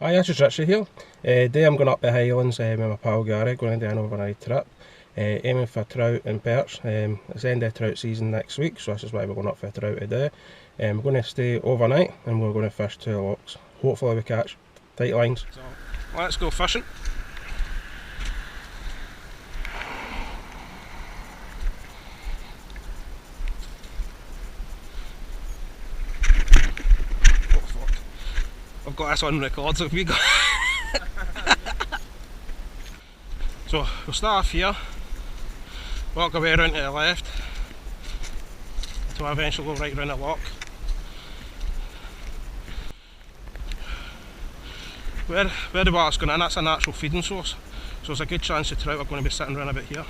Hi, this is Richie here. Today I'm going up the Highlands with my pal Gary, going to do an overnight trip, aiming for trout and perch. It's the end of trout season next week, so this is why we're going up for trout today. We're going to stay overnight and we're going to fish 2 lochs. Hopefully we catch tight lines. So let's go fishing. I've got this on record, so if we go so we'll start off here, walk away around to the left until I eventually go right round the loch. Where the water's going in, that's a natural feeding source, so there's a good chance the trout are going to be sitting around about here.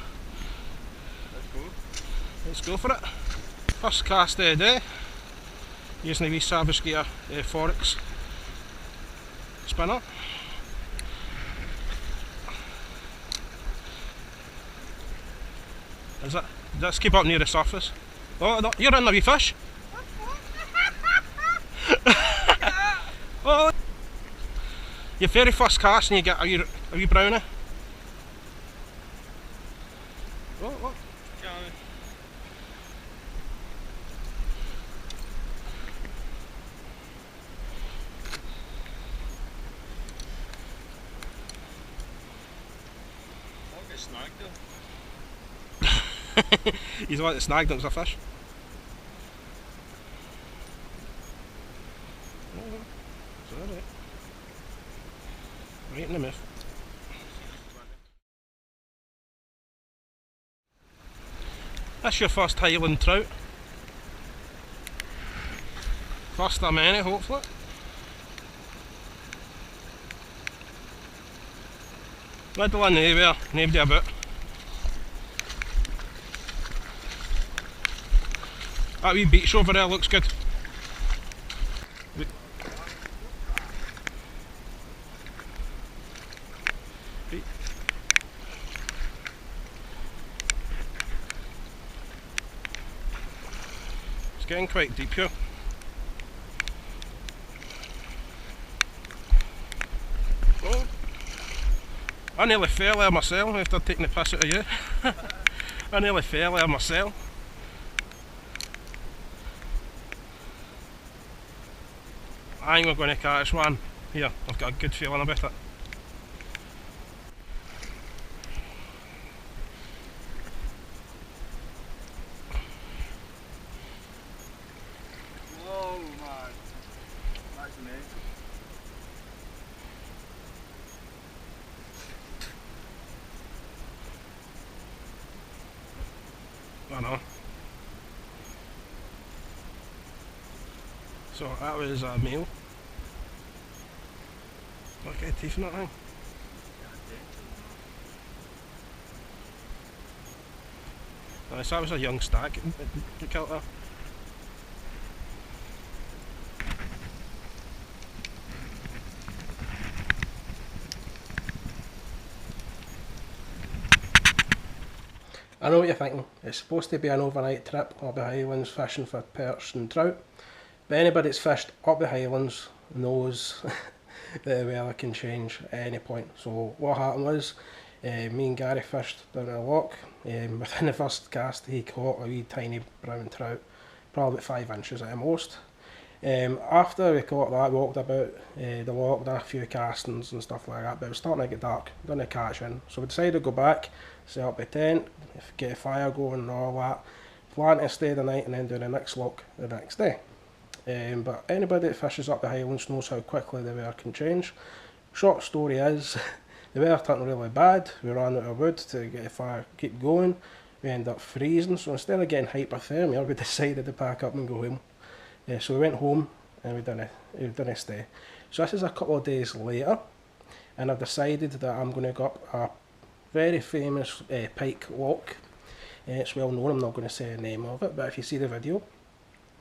Let's go for it. First cast of the day, using the wee Savage Gear Forex spinner. Is it? Let's keep up near the surface. Oh, no, you're in the wee fish. Oh, your very first cast and you get a wee brownie. What? He's like the snag that was a fish. Sorry. Right in the mouth. That's your first Highland trout. First of many, hopefully. Middle of nowhere, nobody about. That wee beach over there looks good. It's getting quite deep here. Oh, I nearly fell there myself after taking the piss out of you. I nearly fell there myself. I think we're going to catch one here. I've got a good feeling about it. Whoa, man. That's amazing. I know. So that was a meal. Look at the teeth in that thing. Nice, that was a young stag you killed there. I know what you're thinking. It's supposed to be an overnight trip up the Highlands fishing for perch and trout. But anybody that's fished up the Highlands knows that the weather can change at any point. So what happened was, me and Gary fished down in a loch. Within the first cast he caught a wee tiny brown trout, probably about 5 inches at the most. After we caught that, we walked about the loch, done a few castings and stuff like that, but it was starting to get dark, didn't catch in. So we decided to go back, set up the tent, get a fire going and all that, plan to stay the night and then do the next loch the next day. But anybody that fishes up the Highlands knows how quickly the weather can change. Short story is, the weather turned really bad, we ran out of wood to get the fire keep going, we ended up freezing, so instead of getting hypothermia we decided to pack up and go home. So we went home and we didn't stay. So this is a couple of days later and I've decided that I'm going to go up a very famous Pike Loch. It's well known, I'm not going to say the name of it, but if you see the video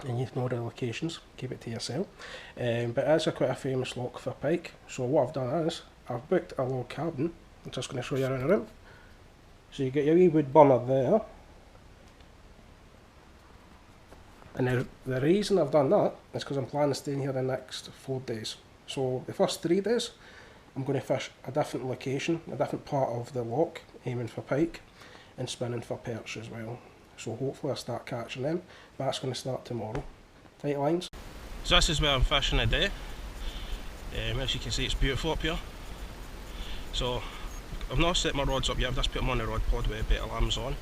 and you know the locations, keep it to yourself. But it's quite a famous loch for pike. So what I've done is, I've booked a log cabin. I'm just going to show you around the room. So you get your wee wood burner there. And the reason I've done that is because I'm planning to stay in here the next 4 days. So the first 3 days I'm going to fish a different location, a different part of the loch, aiming for pike and spinning for perch as well. So hopefully I'll start catching them. That's going to start tomorrow. Tight lines. So this is where I'm fishing today. As you can see, it's beautiful up here. So I've not set my rods up yet, I've just put them on the rod pod with a bit of lambs on.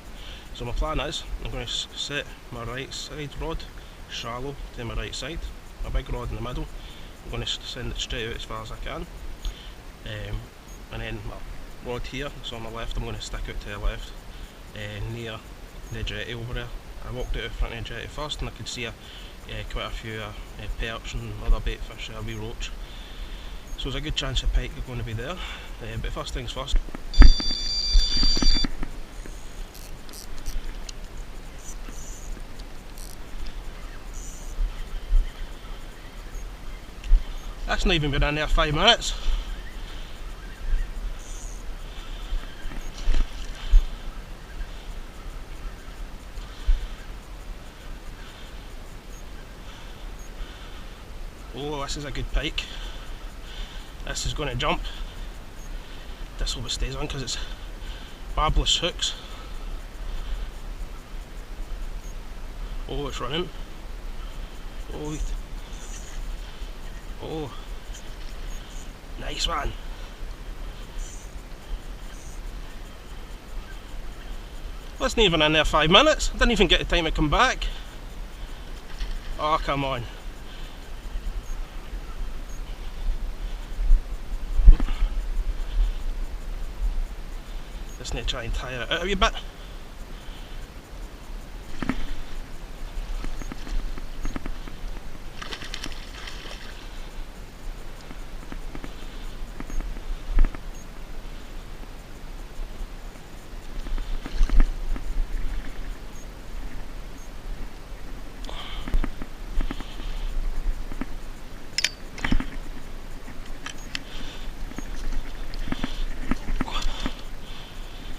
So my plan is, I'm going to set my right side rod shallow to my right side, a big rod in the middle. I'm going to send it straight out as far as I can. And then my rod here, so on my left, I'm going to stick out to the left near the jetty over there. I walked out in front of the jetty first and I could see quite a few perch and other bait fish, a wee roach. So there's a good chance of pike are going to be there, but first things first. That's not even been in there 5 minutes. Oh, this is a good pike. This is going to jump. This hope it stays on because it's barbless hooks. Oh, it's running. Oh, oh, nice one. Wasn't even in there 5 minutes. I didn't even get the time to come back. Oh, come on. Just need to try and tire it out a wee bit.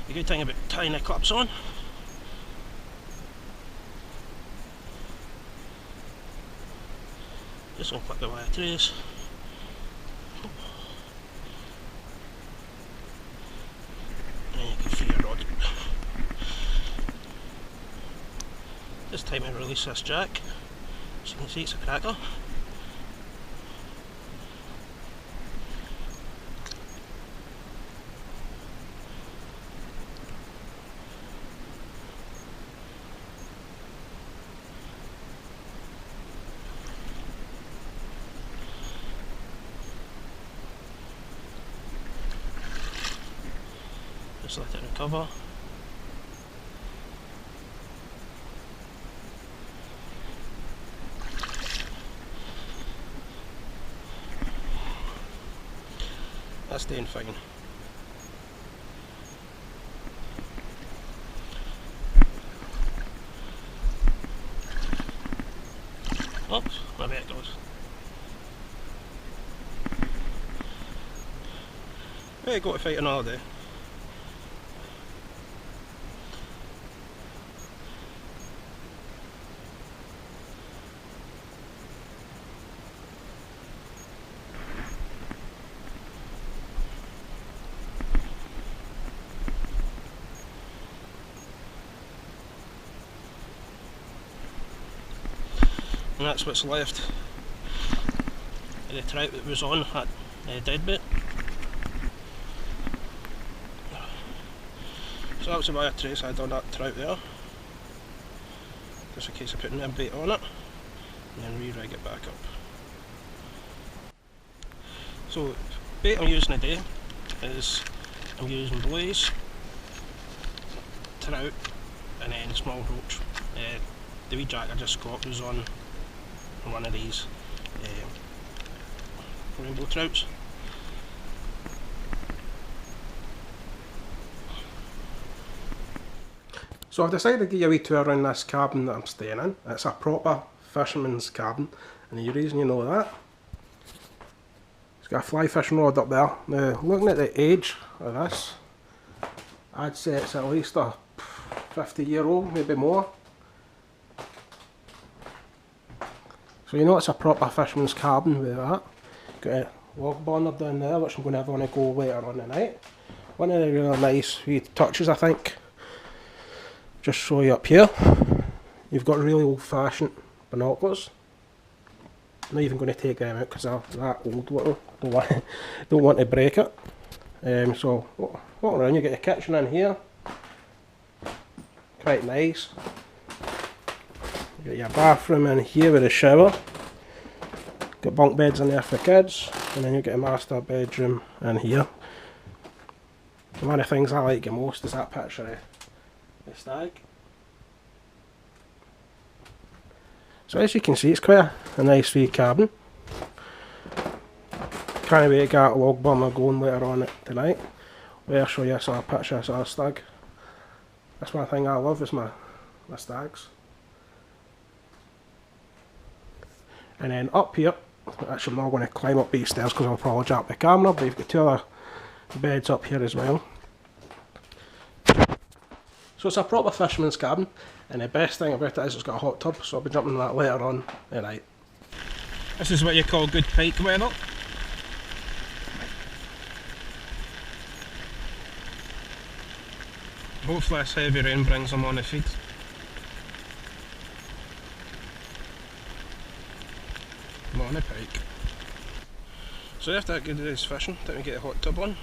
The good thing about tying the clips on, just going to clip the wire trays. And then you can free your rod. This time I release this jack, so you can see it's a cracker. Just let it recover. That's doing fine. Oops, maybe it goes. There you go, to fight another day. And that's what's left of the trout that was on that deadbait. So that was the wire trace I had on that trout there, just in case of putting a bait on it, and then re-rig it back up. So bait I'm using today is, I'm using blaze, trout and then small roach. The wee jack I just got was on one of these rainbow trouts. So I've decided to give you a wee tour around this cabin that I'm staying in. It's a proper fisherman's cabin, and the reason you know that, it's got a fly fishing rod up there. Now looking at the age of this, I'd say it's at least a 50-year-old, maybe more. So you know it's a proper fisherman's cabin with that. Got a log burner down there, which I'm going to have on a go later on tonight. One of the really nice wee touches, I think. Just show you up here. You've got really old-fashioned binoculars. I'm not even going to take them out because they're that old little. Don't want to break it. So walk around. You get your kitchen in here. Quite nice. You got your bathroom in here with a shower. Got bunk beds in there for kids, and then you get a master bedroom in here. And one of the things I like the most is that picture of the stag. So as you can see, it's quite a nice wee cabin. Can't wait to get a log burner going later on tonight. I'll show you a picture of our stag. That's one thing I love is my stags. And then up here, actually I'm not going to climb up these stairs because I'll probably drop the camera, but you've got two other beds up here as well. So it's a proper fisherman's cabin, and the best thing about it is it's got a hot tub, so I'll be jumping in that later on tonight. This is what you call good pike weather. Hopefully this heavy rain brings them on the feed. I'm on a pike. So after that good day's fishing, then we get a hot tub on.